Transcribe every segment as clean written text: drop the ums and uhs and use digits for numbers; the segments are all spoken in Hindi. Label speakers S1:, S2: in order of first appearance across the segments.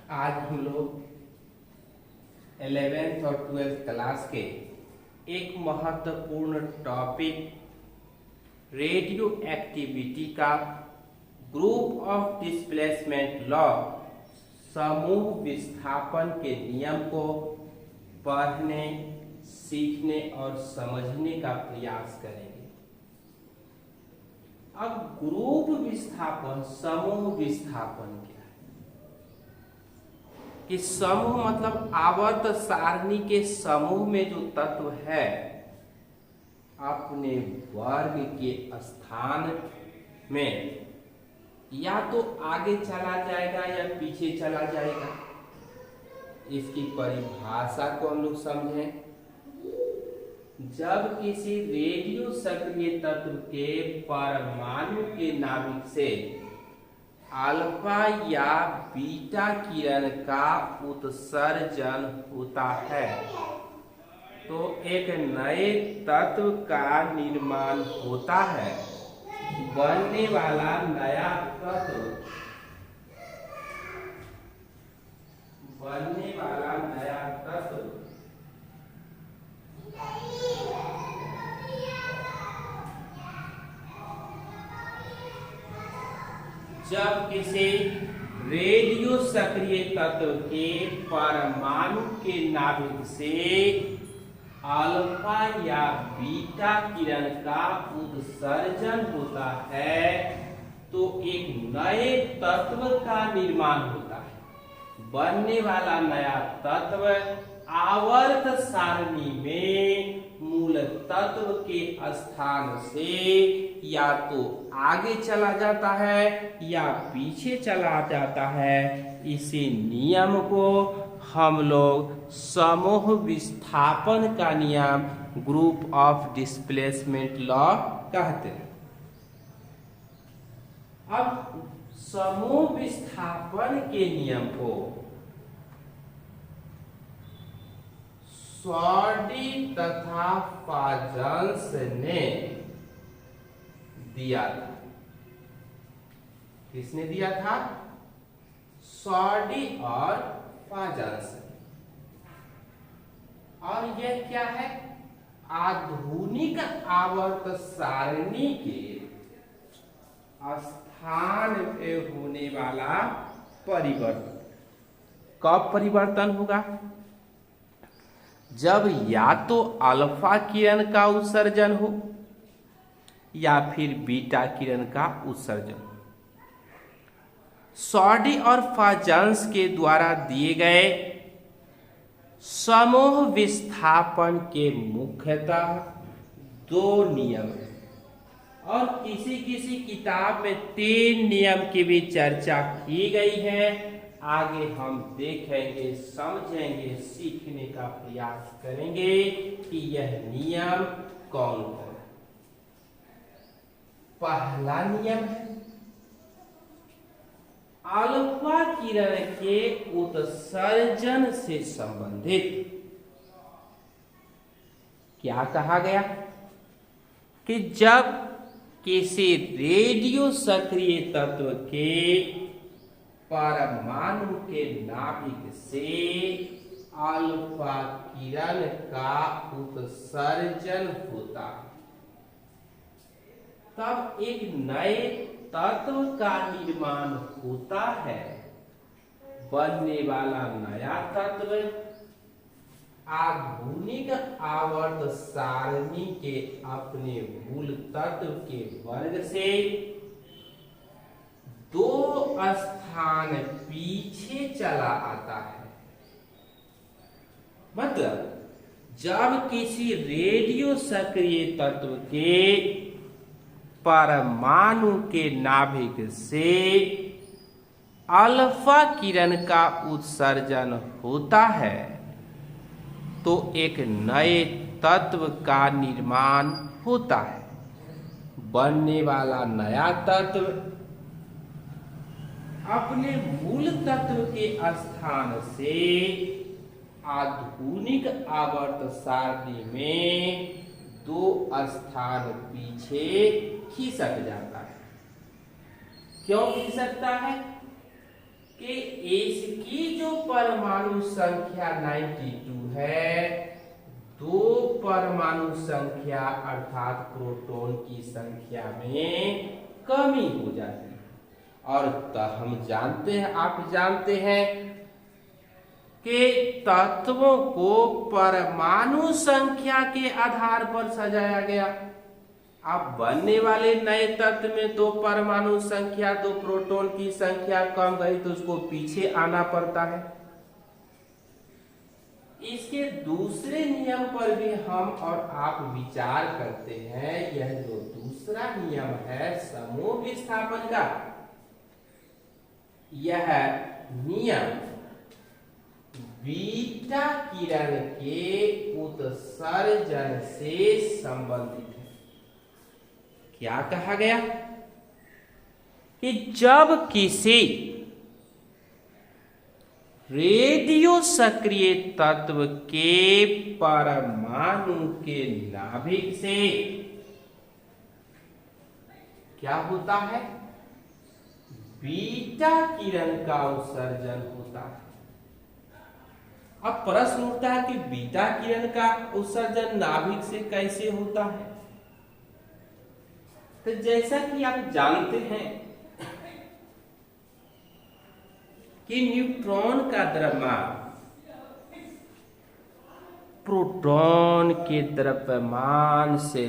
S1: आज हम लोग 11th और 12th क्लास के एक महत्वपूर्ण टॉपिक रेडियो एक्टिविटी का ग्रुप ऑफ डिस्प्लेसमेंट लॉ समूह विस्थापन के नियम को पढ़ने, सीखने और समझने का प्रयास करेंगे। अब ग्रुप विस्थापन, समूह विस्थापन क्या है? कि समूह मतलब आवर्त सारणी के समूह में जो तत्व है अपने वर्ग के स्थान में या तो आगे चला जाएगा या पीछे चला जाएगा। इसकी परिभाषा को हम लोग समझें। जब किसी रेडियो सक्रिय तत्व के परमाणु के नाभिक से अल्फा या बीटा किरण का उत्सर्जन होता है तो एक नए तत्व का निर्माण होता है। बनने वाला नया तत्व जब किसी रेडियो सक्रिय तत्व के परमाणु के नाभिक से अल्फा या बीटा किरण का उत्सर्जन होता है तो एक नए तत्व का निर्माण होता है। बनने वाला नया तत्व आवर्त सारणी में मूल तत्व के स्थान से या तो आगे चला जाता है या पीछे चला जाता है। इसी नियम को हम लोग समूह विस्थापन का नियम, ग्रुप ऑफ डिस्प्लेसमेंट लॉ कहते हैं। अब समूह विस्थापन के नियम को सॉडी तथा फाजन्स ने दिया था। किसने दिया था? सॉडी और फाजन्स। और यह क्या है? आधुनिक आवर्त सारणी के स्थान पे होने वाला परिवर्तन। कब परिवर्तन होगा? जब या तो अल्फा किरण का उत्सर्जन हो या फिर बीटा किरण का उत्सर्जन। सॉडी और फाजन्स के द्वारा दिए गए समूह विस्थापन के मुख्यतः दो नियम हैं और किसी किसी किताब में 3 नियम की भी चर्चा की गई है। आगे हम देखेंगे, समझेंगे, सीखने का प्रयास करेंगे कि यह नियम कौन कौन है। पहला नियम है अल्फा किरण के उत्सर्जन से संबंधित। क्या कहा गया? कि जब किसी रेडियो सक्रिय तत्व के परमाणु के नाभिक से अल्फा किरण का उत्सर्जन होता है तब एक नए तत्व का निर्माण होता है। बनने वाला नया तत्व आधुनिक आवर्त सारणी के अपने मूल तत्व के वर्ग से 2 स्थान पीछे चला आता है। मतलब जब किसी रेडियो सक्रिय तत्व के परमाणु के नाभिक से अल्फा किरण का उत्सर्जन होता है तो एक नए तत्व का निर्माण होता है। बनने वाला नया तत्व अपने मूल तत्व के स्थान से आधुनिक आवर्त सारणी में 2 स्थान पीछे खिसक जाता है। क्यों खिसकता है? कि इसकी जो परमाणु संख्या 92 है, दो परमाणु संख्या अर्थात प्रोटॉन की संख्या में कमी हो जाती है। और हम जानते हैं, आप जानते हैं कि तत्वों को परमाणु संख्या के आधार पर सजाया गया। अब बनने वाले नए तत्व में दो परमाणु संख्या, दो प्रोटॉन की संख्या कम गई तो उसको पीछे आना पड़ता है। इसके दूसरे नियम पर भी हम और आप विचार करते हैं। यह जो दूसरा नियम है समूह विस्थापन का, यह नियम बीटा किरण के उत्सर्जन से संबंधित है। क्या कहा गया कि जब किसी रेडियो सक्रिय तत्व के परमाणु के नाभिक से क्या होता है, बीटा किरण का उत्सर्जन होता है। अब प्रश्न उठता है कि बीटा किरण का उत्सर्जन नाभिक से कैसे होता है। तो जैसा कि आप जानते हैं कि न्यूट्रॉन का द्रव्यमान प्रोटॉन के द्रव्यमान से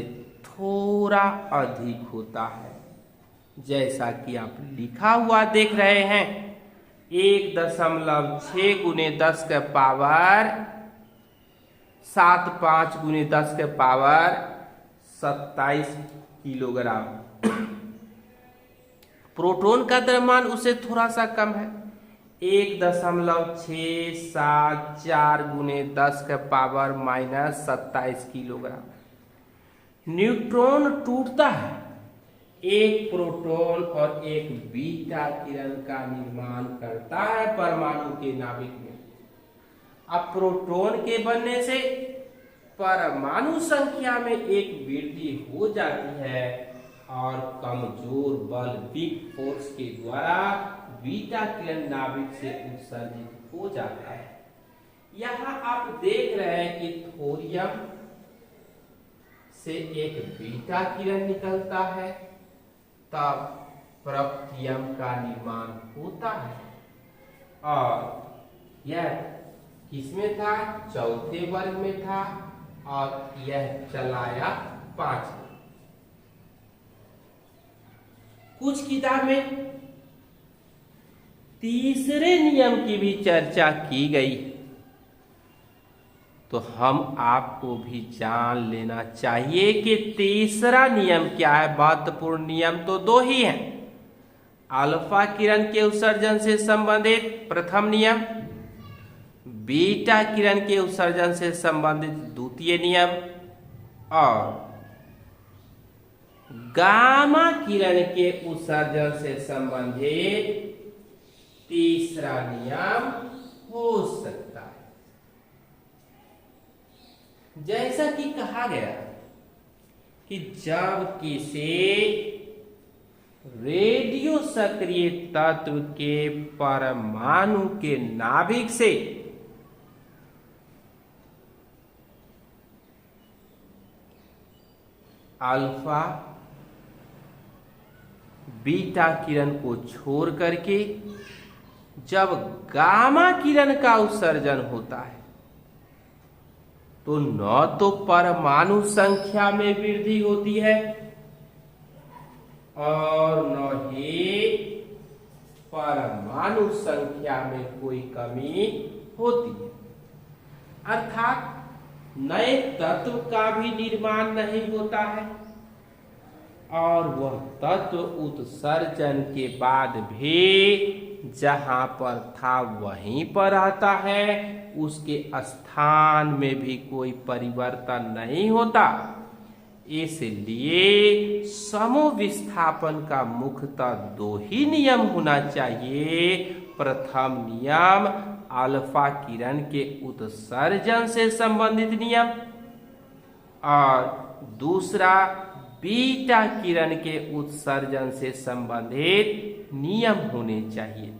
S1: थोड़ा अधिक होता है। जैसा कि आप लिखा हुआ देख रहे हैं, 1.6 गुने 10 के पावर 7, 5 गुने 10 के पावर 27 किलोग्राम। प्रोटॉन का द्रव्यमान उससे थोड़ा सा कम है, 1.674 गुने 10 के पावर -27 किलोग्राम। न्यूट्रॉन टूटता है, एक प्रोटॉन और एक बीटा किरण का निर्माण करता है परमाणु के नाभिक में। अब प्रोटॉन के बनने से परमाणु संख्या में एक वृद्धि हो जाती है और कमजोर बल बिग फोर्स के द्वारा बीटा किरण नाभिक से उत्सर्जित हो जाता है। यहाँ आप देख रहे हैं कि थोरियम से एक बीटा किरण निकलता है, तब प्रप्टियम का निर्माण होता है। और यह किसमें था, चौथे वर्ग में था और यह चलाया 5। कुछ किताब में तीसरे नियम की भी चर्चा की गई, तो हम आपको भी जान लेना चाहिए कि तीसरा नियम क्या है। महत्वपूर्ण नियम तो दो ही हैं, अल्फा किरण के उत्सर्जन से संबंधित प्रथम नियम, बीटा किरण के उत्सर्जन से संबंधित द्वितीय नियम, और गामा किरण के उत्सर्जन से संबंधित तीसरा नियम हो सकता है। जैसा कि कहा गया कि जब किसी रेडियो सक्रिय तत्व के परमाणु के नाभिक से अल्फा बीटा किरण को छोड़ करके जब गामा किरण का उत्सर्जन होता है तो न तो परमाणु संख्या में वृद्धि होती है और न ही परमाणु संख्या में कोई कमी होती है। अर्थात नए तत्व का भी निर्माण नहीं होता है और वह तत्व उत्सर्जन के बाद भी जहां पर था वहीं पर रहता है, उसके स्थान में भी कोई परिवर्तन नहीं होता। इसलिए समूह विस्थापन का मुख्यतः दो ही नियम होना चाहिए। प्रथम नियम अल्फा किरण के उत्सर्जन से संबंधित नियम और दूसरा बीटा किरण के उत्सर्जन से संबंधित नियम होने चाहिए थे।